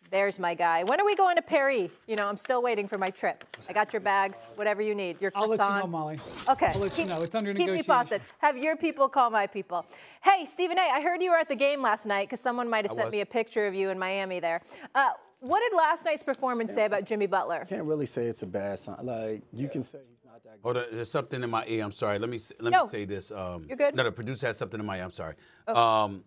There's my guy. When are we going to Paris? You know, I'm still waiting for my trip. I got your bags, whatever you need. Your croissants. I'll let you know, Molly. Okay. I'll let you know. It's under negotiation. Keep me posted. Have your people call my people. Hey, Stephen A., I heard you were at the game last night because someone might have sent me a picture of you in Miami there. What did last night's performance say about Jimmy Butler? Can't really say it's a bad sign. Like, you can say he's not that good. Hold on, there's something in my ear. I'm sorry. Let me say this. You're good. No, the producer has something in my ear. I'm sorry. Okay.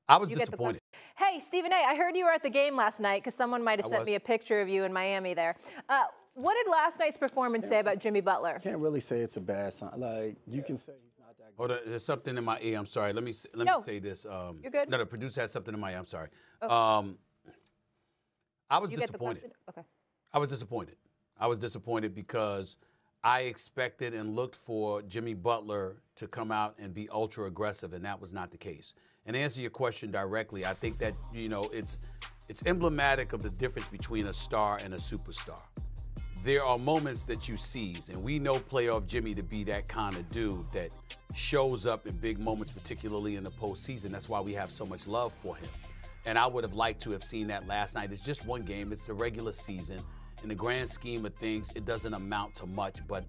I was disappointed. Hey, Stephen A., I heard you were at the game last night because someone might have sent me a picture of you in Miami there. What did last night's performance say about Jimmy Butler? Can't really say it's a bad sign. Like, you can say he's not that good. Hold on, there's something in my ear. I'm sorry. Let me say this. You're good. No, the producer has something in my ear. I'm sorry. Okay. I was disappointed. Okay. I was disappointed. I was disappointed because I expected and looked for Jimmy Butler to come out and be ultra aggressive, and that was not the case. And to answer your question directly, I think that, you know, it's emblematic of the difference between a star and a superstar. There are moments that you seize, and we know playoff Jimmy to be that kind of dude that shows up in big moments, particularly in the postseason. That's why we have so much love for him. And I would have liked to have seen that last night. It's just one game. It's the regular season. In the grand scheme of things, it doesn't amount to much. But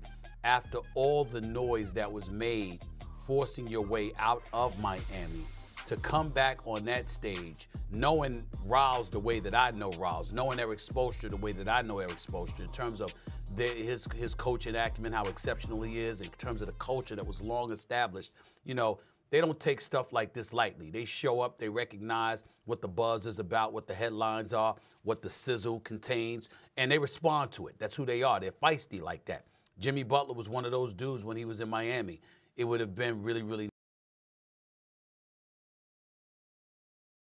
after all the noise that was made, forcing your way out of Miami, to come back on that stage, knowing Riles the way that I know Riles, knowing Eric Spoelstra the way that I know Eric Spoelstra, in terms of his coaching acumen, how exceptional he is, in terms of the culture that was long established, you know, they don't take stuff like this lightly. They show up, they recognize what the buzz is about, what the headlines are, what the sizzle contains, and they respond to it. That's who they are. They're feisty like that. Jimmy Butler was one of those dudes when he was in Miami. It would have been really, really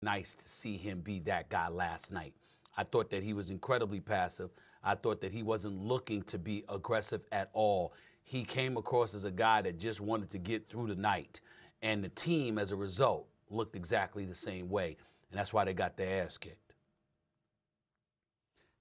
nice to see him be that guy last night. I thought that he was incredibly passive. I thought that he wasn't looking to be aggressive at all. He came across as a guy that just wanted to get through the night. And the team, as a result, looked exactly the same way. And that's why they got their ass kicked.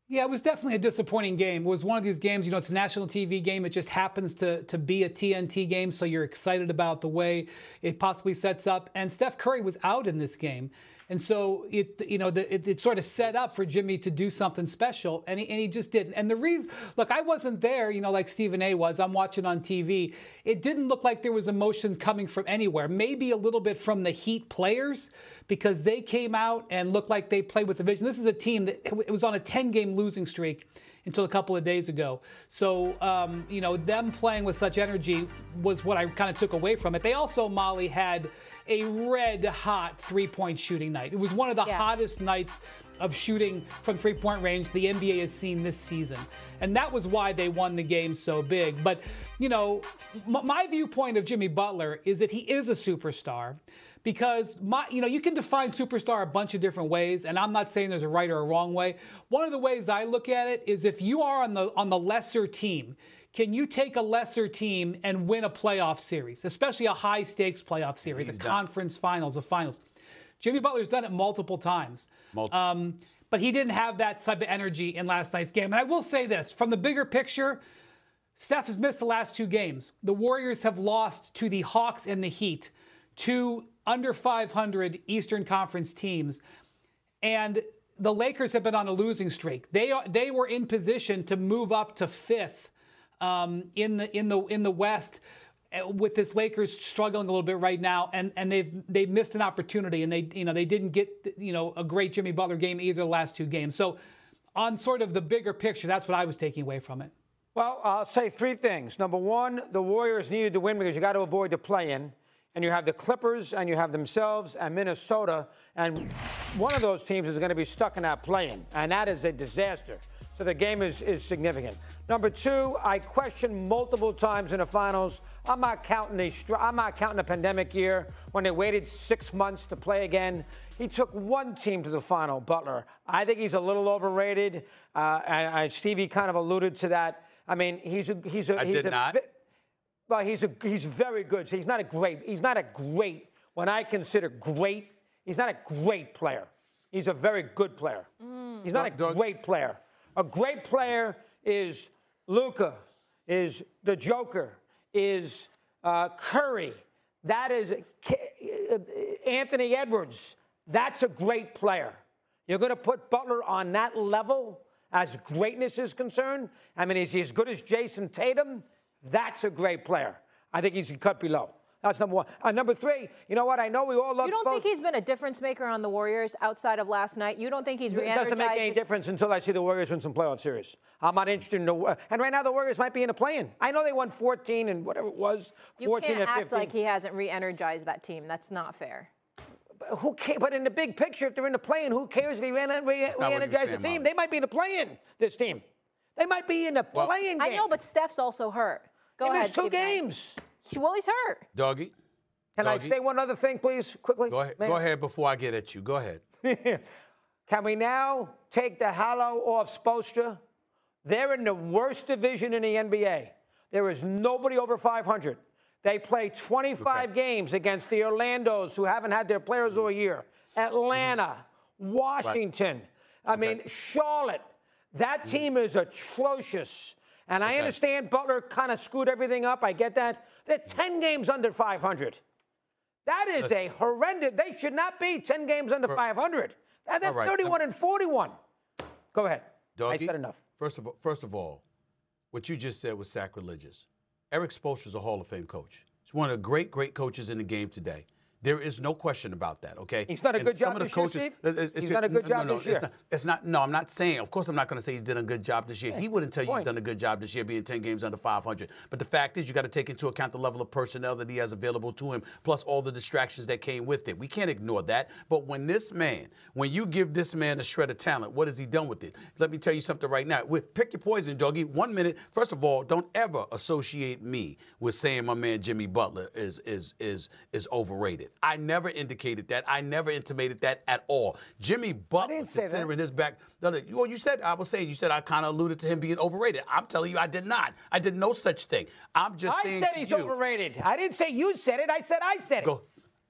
Yeah, it was definitely a disappointing game. It was one of these games, you know, it's a national TV game. It just happens to be a TNT game, so you're excited about the way it possibly sets up. And Steph Curry was out in this game. And so it sort of set up for Jimmy to do something special, and he just didn't. And the reason, look, I wasn't there, you know, like Stephen A. was. I'm watching on TV. It didn't look like there was emotion coming from anywhere. Maybe a little bit from the Heat players, because they came out and looked like they played with a vision. This is a team that it was on a 10-game losing streak until a couple of days ago. So, you know, them playing with such energy was what I kind of took away from it. They also, Molly, had a red-hot three-point shooting night. It was one of the hottest nights of shooting from three-point range the NBA has seen this season. And that was why they won the game so big. But, you know, my viewpoint of Jimmy Butler is that he is a superstar. Because, you know, you can define superstar a bunch of different ways, and I'm not saying there's a right or a wrong way. One of the ways I look at it is if you are on the lesser team, can you take a lesser team and win a playoff series, especially a high-stakes playoff series, a conference finals, a finals? Jimmy Butler's done it multiple times. But he didn't have that type of energy in last night's game. And I will say this, from the bigger picture, Steph has missed the last two games. The Warriors have lost to the Hawks and the Heat, two under 500 Eastern Conference teams. And the Lakers have been on a losing streak. They were in position to move up to fifth in the West, with this Lakers struggling a little bit right now, and they've missed an opportunity, and they didn't get a great Jimmy Butler game either the last two games. So on sort of the bigger picture, that's what I was taking away from it. Well, I'll say three things. Number one, the Warriors needed to win because you got to avoid the play-in. And you have the Clippers, and you have themselves, and Minnesota, and one of those teams is going to be stuck in that play-in, and that is a disaster. So the game is significant. Number two, I questioned multiple times in the finals. I'm not counting the pandemic year when they waited 6 months to play again. He took one team to the final, Butler. I think he's a little overrated. And Stevie kind of alluded to that. I mean, he's very good. So he's not a great, when I consider great, he's not a great player. He's a very good player. He's not a great player. A great player is Luka, is the Joker, is Curry. That is Anthony Edwards. That's a great player. You're going to put Butler on that level as greatness is concerned? I mean, is he as good as Jason Tatum? That's a great player. I think he's cut below. That's number one. Number three, you know what? I know we all love. You don't think he's been a difference maker on the Warriors outside of last night? You don't think he's re-energized? It doesn't make any difference until I see the Warriors win some playoff series. I'm not interested in the. And right now the Warriors might be in a play-in. I know they won 14 and whatever it was. You 14 can't or 15. act like he hasn't re-energized that team. That's not fair. But who cares? But in the big picture, if they're in the play-in, who cares if he re-energized the team? They might be in the play-in. This team, they might be in the play-in game. I know, but Steph's also hurt. Go ahead. He missed 2 games. Well, he's hurt. Doggy. Can I say one other thing, please, quickly? Go ahead. Go ahead before I get at you. Go ahead. Can we now take the halo off Spoelstra? They're in the worst division in the NBA. There is nobody over 500. They play 25 games against the Orlandos, who haven't had their players all year. Atlanta, Washington. I mean, Charlotte. That team is atrocious. And I understand Butler kind of screwed everything up. I get that. They're 10 games under 500. That is a horrendous. They should not be 10 games under 500. That's 31 and 41. Go ahead. Doggy, I said enough. First of all, what you just said was sacrilegious. Eric Spoelstra is a Hall of Fame coach. He's one of the great coaches in the game today. There is no question about that, okay? He's done a good job this year, Steve? He's done a good job this year. No, I'm not saying. Of course, I'm not going to say he's done a good job this year. He wouldn't tell you he's done a good job this year being 10 games under 500. But the fact is, you got to take into account the level of personnel that he has available to him, plus all the distractions that came with it. We can't ignore that. But when you give this man a shred of talent, what has he done with it? Let me tell you something right now. Pick your poison, Doggy. 1 minute. First of all, don't ever associate me with saying my man Jimmy Butler is overrated. I never indicated that. I never intimated that at all. Jimmy Butler, considering his back. Well, you said I kind of alluded to him being overrated. I'm telling you, I did not. I did no such thing. I'm just saying. I said he's overrated. I didn't say you said it. I said it.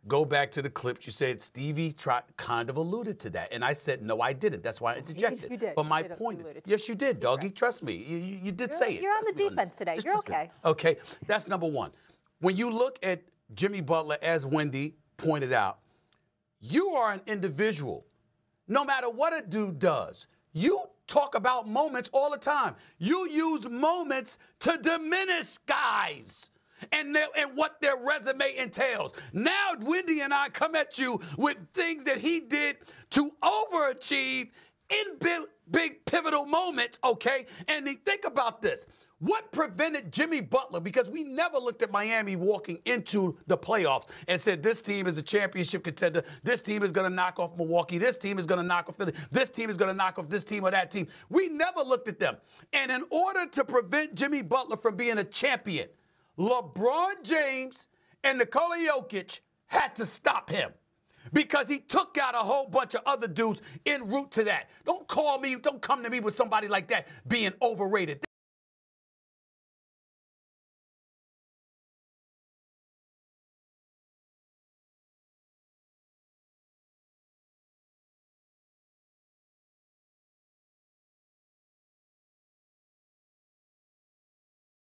Go back to the clips. You said Stevie kind of alluded to that. And I said, no, I didn't. That's why I interjected. You did. But my point is, yes, you did, Doggy. Trust me. You did say it. You're on the defense today. You're okay. Okay. That's number one. When you look at Jimmy Butler, as Wendy pointed out, you are an individual. No matter what a dude does, you talk about moments all the time. You use moments to diminish guys and what their resume entails. Now, Wendy and I come at you with things that he did to overachieve in big pivotal moments, okay? And think about this. What prevented Jimmy Butler? Because we never looked at Miami walking into the playoffs and said, this team is a championship contender. This team is going to knock off Milwaukee. This team is going to knock off Philly. This team is going to knock off this team or that team. We never looked at them. And in order to prevent Jimmy Butler from being a champion, LeBron James and Nikola Jokic had to stop him, because he took out a whole bunch of other dudes en route to that. Don't come to me with somebody like that being overrated.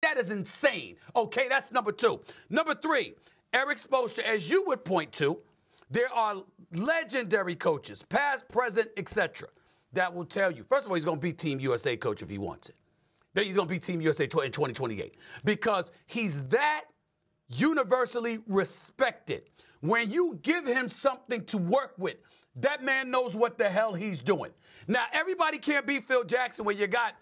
That is insane. Okay, that's number two. Number three, Eric Spoelstra, as you would point to, there are legendary coaches, past, present, etc., that will tell you. First of all, he's going to be Team USA coach if he wants it. Then he's going to be Team USA in 2028 because he's that universally respected. When you give him something to work with, that man knows what the hell he's doing. Now, everybody can't be Phil Jackson when you got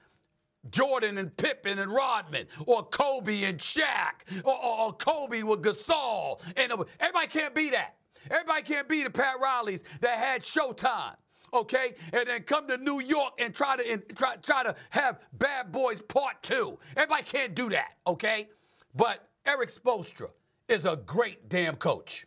Jordan and Pippen and Rodman, or Kobe and Shaq, or Kobe with Gasol. And everybody can't be that. Everybody can't be the Pat Rileys that had Showtime, okay? And then come to New York and try to have Bad Boys Part 2. Everybody can't do that, okay? But Eric Spoelstra is a great damn coach.